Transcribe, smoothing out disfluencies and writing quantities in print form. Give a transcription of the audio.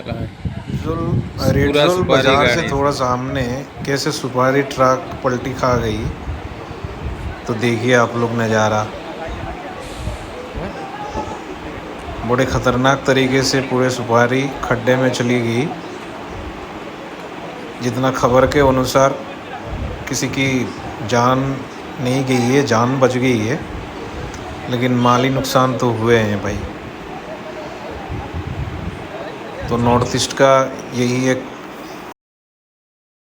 पूरा रेडजोल सुपारी बाज़ार से गाड़ी। थोड़ा सामने कैसे सुपारी ट्रक पलटी खा गई। तो देखिए आप लोग नज़ारा, बड़े ख़तरनाक तरीके से पूरे सुपारी खड्डे में चली गई। जितना खबर के अनुसार किसी की जान नहीं गई है, जान बच गई है, लेकिन माली नुकसान तो हुए हैं भाई। तो नॉर्थ ईस्ट का यही एक